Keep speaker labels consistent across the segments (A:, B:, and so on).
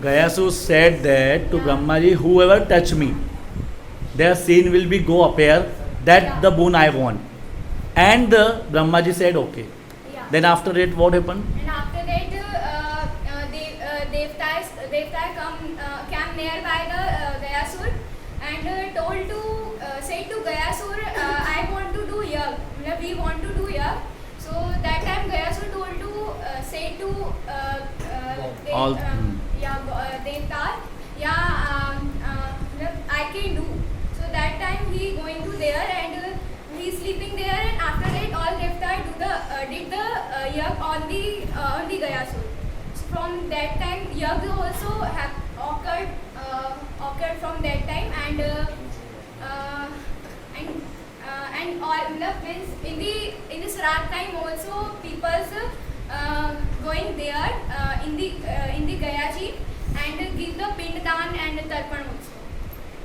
A: Gayasu said that to Brahmaji, whoever touch me, their sin will be go appear. That the boon I want. And the Brahmaji said okay.
B: Yeah.
A: Then after that, what happened?
B: And after that, came nearby the Gayasur and told to said to Gayasur, I want to do yag. We want to do yag. So that time Gayasur told to say to Devtar, I can do. So that time he going to there and he is sleeping there, and after that all Devtar did the yag on the Gayasur. So from that time yag also have occurred from that time, and all means in the Sraddh time also people's going there in the Gayaji and give the Pinddan and Tarpan also.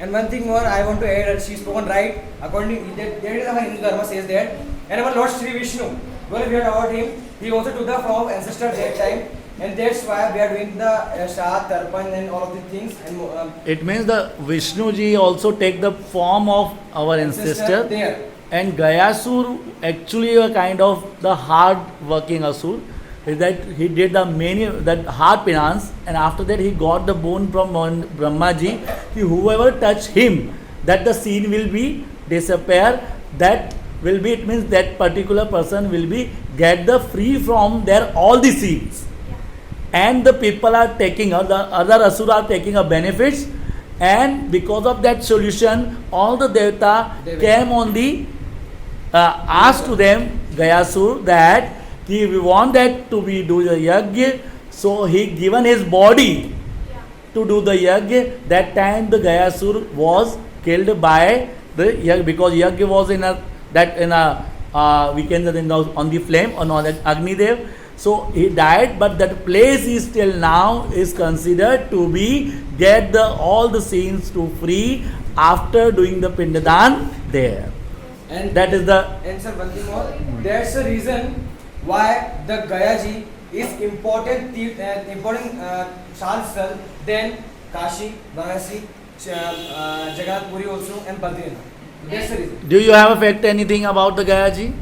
C: And one thing more I want to add, that she spoken right. According to there is our Hindu Dharma says that, and our Lord Sri Vishnu, when we heard about him, he also took the form of ancestor that time, and that's why we are doing the Shraddh, Tarpan and all of the things. And
A: It means the Vishnu ji also take the form of our ancestor.
C: there.
A: And Gayasur actually a kind of the hard working asur. Is that he did the many that hard penance, and after that he got the boon from Brahmaji. Whoever touch him, that the sin will be disappear. That will be, it means that particular person will be get the free from their all the sins. And the people are taking, or the other asura are taking a benefits, and because of that solution, all the devata came on the asked to them Gayasur that we want that to be do the yajna, so he given his body to do the yajna. That time the Gayasur was killed by the yajna, because yajna was in a we can say on the flame on that Agni Dev. So he died, but that place is still now is considered to be get the all the sins to free after doing the Pindadan there.
C: And
A: That is the
C: and sir, one thing more. That's the reason why the Gayaji is important Shraddh than Kashi, Varanasi, Jagannath Puri also and Badrinath. That's the reason.
A: Do you have a fact anything about the Gayaji?